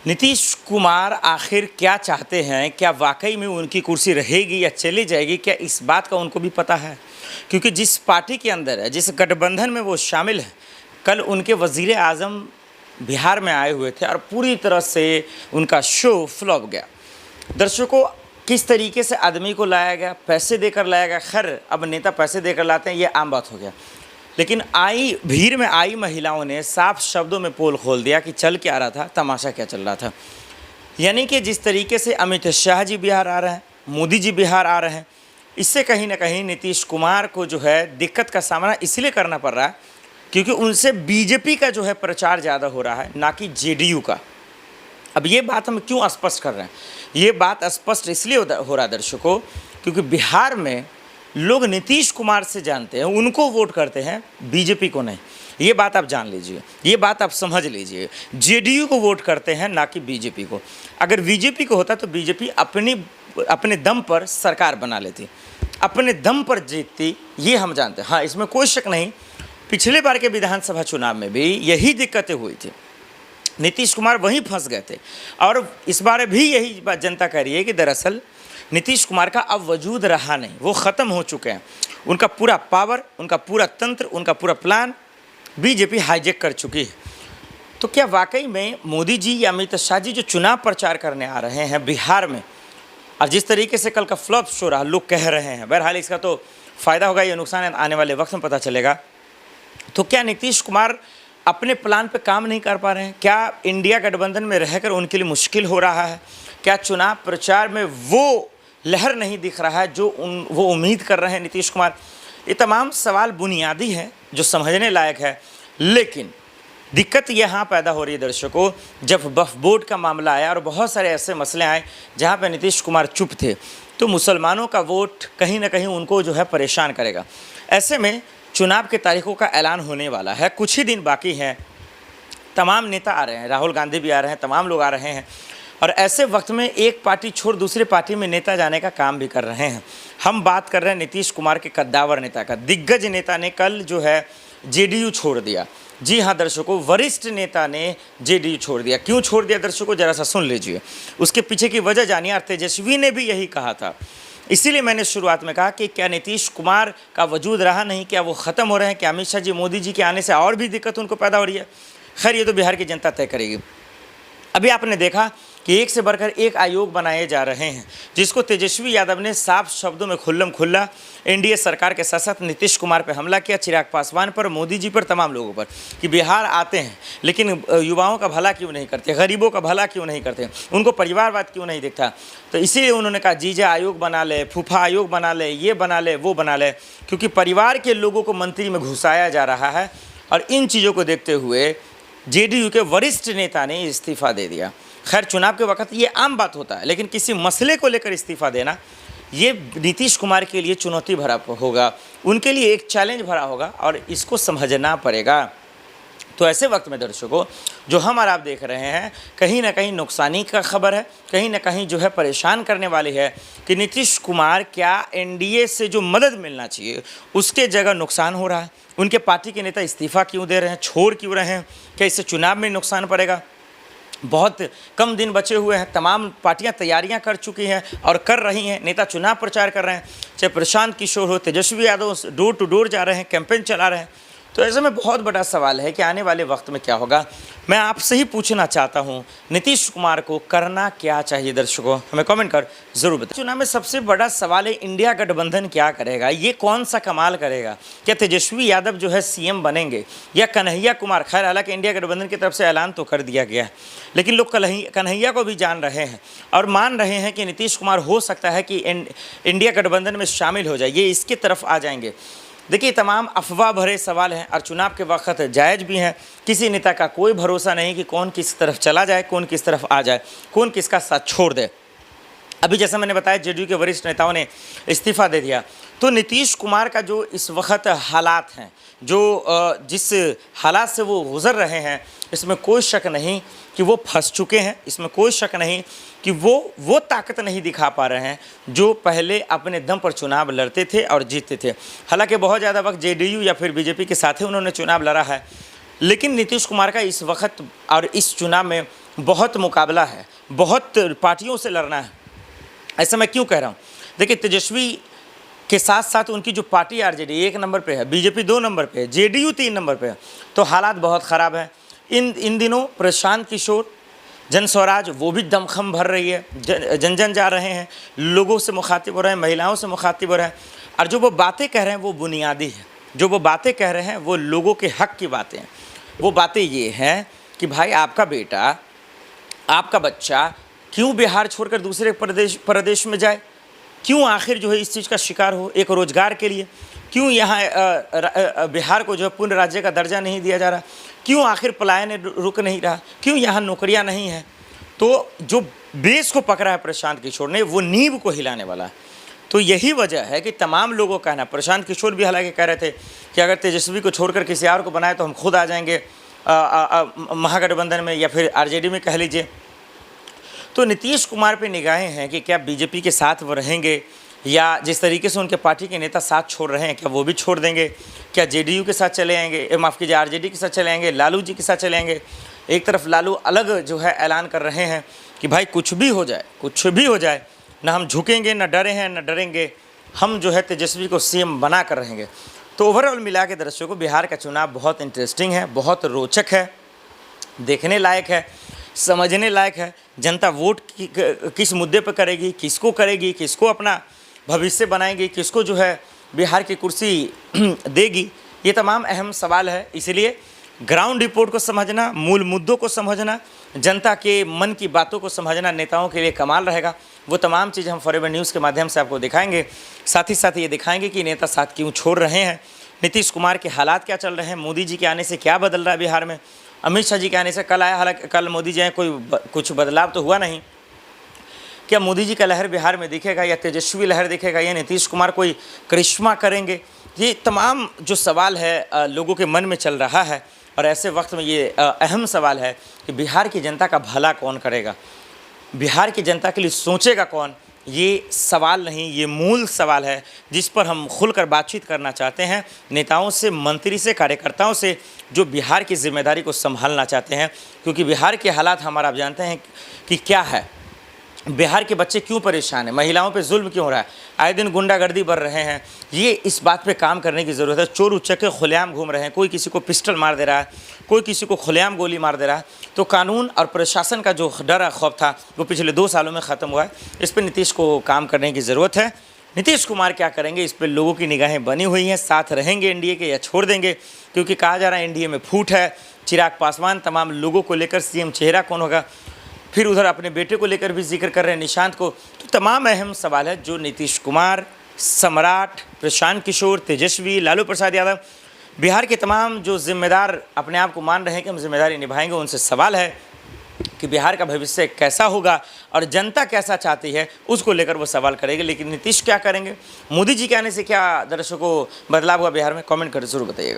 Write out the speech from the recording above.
नीतीश कुमार आखिर क्या चाहते हैं? क्या वाकई में उनकी कुर्सी रहेगी या चली जाएगी? क्या इस बात का उनको भी पता है? क्योंकि जिस पार्टी के अंदर है, जिस गठबंधन में वो शामिल है, कल उनके वज़ीर आज़म बिहार में आए हुए थे और पूरी तरह से उनका शो फ्लॉप गया। दर्शकों, किस तरीके से आदमी को लाया गया, पैसे देकर लाया गया। खैर, अब नेता पैसे देकर लाते हैं, ये आम बात हो गया। लेकिन भीड़ में आई महिलाओं ने साफ शब्दों में पोल खोल दिया कि चल क्या रहा था, तमाशा क्या चल रहा था। यानी कि जिस तरीके से अमित शाह जी बिहार आ रहे हैं, मोदी जी बिहार आ रहे हैं, इससे कहीं ना कहीं नीतीश कुमार को जो है दिक्कत का सामना इसलिए करना पड़ रहा है क्योंकि उनसे बीजेपी का जो है प्रचार ज़्यादा हो रहा है, ना कि जेडीयू का। अब ये बात हम क्यों स्पष्ट कर रहे हैं? ये बात स्पष्ट इसलिए हो रहा है दर्शकों, क्योंकि बिहार में लोग नीतीश कुमार से जानते हैं, उनको वोट करते हैं, बीजेपी को नहीं। ये बात आप जान लीजिए, ये बात आप समझ लीजिए। जेडीयू को वोट करते हैं, ना कि बीजेपी को। अगर बीजेपी को होता तो बीजेपी अपने दम पर सरकार बना लेती, अपने दम पर जीतती, ये हम जानते हैं। हाँ, इसमें कोई शक नहीं, पिछले बार के विधानसभा चुनाव में भी यही दिक्कतें हुई थी, नीतीश कुमार वहीं फंस गए थे। और इस बार भी यही बात जनता कह रही है कि दरअसल नीतीश कुमार का अब वजूद रहा नहीं, वो ख़त्म हो चुके हैं। उनका पूरा पावर, उनका पूरा तंत्र, उनका पूरा प्लान बीजेपी हाईजैक कर चुकी है। तो क्या वाकई में मोदी जी या अमित शाह जी जो चुनाव प्रचार करने आ रहे हैं बिहार में, और जिस तरीके से कल का फ्लॉप शो रहा, लोग कह रहे हैं, बहरहाल इसका तो फ़ायदा होगा या नुकसान आने वाले वक्त में पता चलेगा। तो क्या नीतीश कुमार अपने प्लान पे काम नहीं कर पा रहे हैं? क्या इंडिया गठबंधन में रहकर उनके लिए मुश्किल हो रहा है? क्या चुनाव प्रचार में वो लहर नहीं दिख रहा है जो वो उम्मीद कर रहे हैं नीतीश कुमार? ये तमाम सवाल बुनियादी हैं जो समझने लायक है। लेकिन दिक्कत यहाँ पैदा हो रही है दर्शकों, जब वक्फ बोर्ड का मामला आया और बहुत सारे ऐसे मसले आए जहाँ पर नीतीश कुमार चुप थे, तो मुसलमानों का वोट कहीं ना कहीं उनको जो है परेशान करेगा। ऐसे में चुनाव के तारीखों का ऐलान होने वाला है, कुछ ही दिन बाकी हैं, तमाम नेता आ रहे हैं, राहुल गांधी भी आ रहे हैं, तमाम लोग आ रहे हैं। और ऐसे वक्त में एक पार्टी छोड़ दूसरे पार्टी में नेता जाने का काम भी कर रहे हैं। हम बात कर रहे हैं नीतीश कुमार के कद्दावर नेता का। दिग्गज नेता ने कल जो है जेडीयू छोड़ दिया। जी हाँ दर्शकों, वरिष्ठ नेता ने जेडीयू छोड़ दिया। क्यों छोड़ दिया दर्शकों, जरा सा सुन लीजिए, उसके पीछे की वजह जानिए। और तेजस्वी ने भी यही कहा था, इसीलिए मैंने शुरुआत में कहा कि क्या नीतीश कुमार का वजूद रहा नहीं, क्या वो ख़त्म हो रहे हैं, क्या अमित शाह जी, मोदी जी के आने से और भी दिक्कत उनको पैदा हो रही है? खैर, ये तो बिहार की जनता तय करेगी। अभी आपने देखा कि एक से बढ़कर एक आयोग बनाए जा रहे हैं, जिसको तेजस्वी यादव ने साफ शब्दों में खुल्लम खुल्ला एनडीए सरकार के साथ साथ नीतीश कुमार पर हमला किया, चिराग पासवान पर, मोदी जी पर, तमाम लोगों पर, कि बिहार आते हैं लेकिन युवाओं का भला क्यों नहीं करते, गरीबों का भला क्यों नहीं करते, उनको परिवारवाद क्यों नहीं दिखता। तो इसीलिए उन्होंने कहा जीजा आयोग बना ले, फूफा आयोग बना ले, ये बना ले, वो बना ले, क्योंकि परिवार के लोगों को मंत्री में घुसाया जा रहा है। और इन चीज़ों को देखते हुए जेडीयू के वरिष्ठ नेता ने इस्तीफ़ा दे दिया। खैर, चुनाव के वक्त ये आम बात होता है, लेकिन किसी मसले को लेकर इस्तीफ़ा देना ये नीतीश कुमार के लिए चुनौती भरा होगा, उनके लिए एक चैलेंज भरा होगा और इसको समझना पड़ेगा। तो ऐसे वक्त में दर्शकों, जो हम और आप देख रहे हैं, कहीं ना कहीं नुकसानी का खबर है, कहीं ना कहीं जो है परेशान करने वाली है कि नीतीश कुमार क्या एनडीए से जो मदद मिलना चाहिए उसके जगह नुकसान हो रहा है। उनके पार्टी के नेता इस्तीफ़ा क्यों दे रहे हैं, छोड़ क्यों रहे हैं? क्या इससे चुनाव में नुकसान पड़ेगा? बहुत कम दिन बचे हुए हैं, तमाम पार्टियां तैयारियां कर चुकी हैं और कर रही हैं, नेता चुनाव प्रचार कर रहे हैं, चाहे प्रशांत किशोर हो, Tejashwi Yadav door to door जा रहे हैं, कैंपेन चला रहे हैं। तो ऐसे में बहुत बड़ा सवाल है कि आने वाले वक्त में क्या होगा। मैं आपसे ही पूछना चाहता हूं, नीतीश कुमार को करना क्या चाहिए? दर्शकों, हमें कमेंट कर जरूर बताएं। चुनाव में सबसे बड़ा सवाल है इंडिया गठबंधन क्या करेगा, ये कौन सा कमाल करेगा? क्या तेजस्वी यादव जो है सीएम बनेंगे या कन्हैया कुमार? खैर, हालांकि इंडिया गठबंधन की तरफ से ऐलान तो कर दिया गया है, लेकिन लोग कन्हैया को भी जान रहे हैं और मान रहे हैं कि नीतीश कुमार हो सकता है कि इंडिया गठबंधन में शामिल हो जाए, ये इसकी तरफ आ जाएंगे। देखिए, तमाम अफवाह भरे सवाल हैं और चुनाव के वक्त जायज़ भी हैं। किसी नेता का कोई भरोसा नहीं कि कौन किस तरफ चला जाए, कौन किस तरफ आ जाए, कौन किसका साथ छोड़ दे। अभी जैसा मैंने बताया, जेडीयू के वरिष्ठ नेताओं ने इस्तीफ़ा दे दिया। तो नीतीश कुमार का जो इस वक्त हालात हैं, जो जिस हालात से वो गुज़र रहे हैं, इसमें कोई शक नहीं कि वो फंस चुके हैं। इसमें कोई शक नहीं कि वो ताकत नहीं दिखा पा रहे हैं जो पहले अपने दम पर चुनाव लड़ते थे और जीतते थे। हालांकि बहुत ज़्यादा वक्त जेडीयू या फिर बीजेपी के साथ ही उन्होंने चुनाव लड़ा है, लेकिन नीतीश कुमार का इस वक्त और इस चुनाव में बहुत मुकाबला है, बहुत पार्टियों से लड़ना है। ऐसा मैं क्यों कह रहा हूँ? देखिए, तेजस्वी के साथ साथ उनकी जो पार्टी आरजेडी 1 नंबर पे है, बीजेपी 2 नंबर पे है, जेडीयू 3 नंबर पे है, तो हालात बहुत ख़राब है। इन दिनों प्रशांत किशोर जन स्वराज वो भी दमखम भर रही है, जन जन जा रहे हैं, लोगों से मुखातिब हो रहे हैं, महिलाओं से मुखातिब हो रहे हैं, और जो वो बातें कह रहे हैं वो बुनियादी है। जो वो बातें कह रहे हैं वो लोगों के हक की बातें हैं। वो बातें ये हैं कि भाई आपका बेटा, आपका बच्चा क्यों बिहार छोड़कर दूसरे प्रदेश में जाए? क्यों आखिर जो है इस चीज़ का शिकार हो? एक रोज़गार के लिए क्यों यहाँ बिहार को जो है पूर्ण राज्य का दर्जा नहीं दिया जा रहा? क्यों आखिर पलायन रुक नहीं रहा? क्यों यहाँ नौकरियाँ नहीं हैं? तो जो बेस को पकड़ा है प्रशांत किशोर ने, वो नींव को हिलाने वाला है। तो यही वजह है कि तमाम लोगों का कहना, प्रशांत किशोर भी हालांकि कह रहे थे कि अगर तेजस्वी को छोड़कर किसी और को बनाए तो हम खुद आ जाएंगे महागठबंधन में या फिर आरजेडी में कह लीजिए। तो नीतीश कुमार पे निगाहें हैं कि क्या बीजेपी के साथ वो रहेंगे, या जिस तरीके से उनके पार्टी के नेता साथ छोड़ रहे हैं क्या वो भी छोड़ देंगे? क्या जेडीयू के साथ चले आएंगे, माफ़ कीजिए आरजेडी के साथ चले आएंगे, लालू जी के साथ चले आएंगे? एक तरफ लालू अलग जो है ऐलान कर रहे हैं कि भाई कुछ भी हो जाए, कुछ भी हो जाए, ना हम झुकेंगे, ना डरे हैं, ना डरेंगे, हम जो है तेजस्वी को सीएम बना कर रहेंगे। तो ओवरऑल मिला के दर्शकों, बिहार का चुनाव बहुत इंटरेस्टिंग है, बहुत रोचक है, देखने लायक है, समझने लायक है। जनता वोट किस मुद्दे पर करेगी, किसको अपना भविष्य बनाएगी, किसको जो है बिहार की कुर्सी देगी, ये तमाम अहम सवाल है। इसलिए ग्राउंड रिपोर्ट को समझना, मूल मुद्दों को समझना, जनता के मन की बातों को समझना नेताओं के लिए कमाल रहेगा। वो तमाम चीज़ हम फॉरएवर न्यूज़ के माध्यम से आपको दिखाएंगे। साथ ही साथ ये दिखाएंगे कि नेता साथ क्यों छोड़ रहे हैं, नीतीश कुमार के हालात क्या चल रहे हैं, मोदी जी के आने से क्या बदल रहा है बिहार में, अमित शाह जी के आने से कल आया, हालांकि कल मोदी जी आए कुछ बदलाव तो हुआ नहीं। क्या मोदी जी का लहर बिहार में दिखेगा, या तेजस्वी लहर दिखेगा, या नीतीश कुमार कोई करिश्मा करेंगे? ये तमाम जो सवाल है लोगों के मन में चल रहा है, और ऐसे वक्त में ये अहम सवाल है कि बिहार की जनता का भला कौन करेगा, बिहार की जनता के लिए सोचेगा कौन? ये सवाल नहीं, ये मूल सवाल है जिस पर हम खुलकर बातचीत करना चाहते हैं नेताओं से, मंत्री से, कार्यकर्ताओं से, जो बिहार की जिम्मेदारी को संभालना चाहते हैं। क्योंकि बिहार के हालात हमारा आप जानते हैं कि क्या है, बिहार के बच्चे क्यों परेशान हैं, महिलाओं पे जुल्म क्यों हो रहा है, आए दिन गुंडागर्दी बढ़ रहे हैं। ये इस बात पे काम करने की ज़रूरत है। चोर उचक्के खुलेआम घूम रहे हैं, कोई किसी को पिस्टल मार दे रहा है, कोई किसी को खुलेआम गोली मार दे रहा है। तो कानून और प्रशासन का जो डर खौफ था वो पिछले 2 सालों में ख़त्म हुआ है। इस पर नीतीश को काम करने की ज़रूरत है। नीतीश कुमार क्या करेंगे, इस पर लोगों की निगाहें बनी हुई हैं। साथ रहेंगे एनडीए के या छोड़ देंगे? क्योंकि कहा जा रहा है एनडीए में फूट है। चिराग पासवान तमाम लोगों को लेकर सीएम चेहरा कौन होगा, फिर उधर अपने बेटे को लेकर भी जिक्र कर रहे हैं निशांत को। तो तमाम अहम सवाल है जो नीतीश कुमार, सम्राट, प्रशांत किशोर, तेजस्वी, लालू प्रसाद यादव, बिहार के तमाम जो जिम्मेदार अपने आप को मान रहे हैं कि हम जिम्मेदारी निभाएंगे, उनसे सवाल है कि बिहार का भविष्य कैसा होगा और जनता कैसा चाहती है, उसको लेकर वो सवाल करेंगे। लेकिन नीतीश क्या करेंगे, मोदी जी के आने से क्या दर्शकों बदलाव हुआ बिहार में? कमेंट कर जरूर बताइएगा।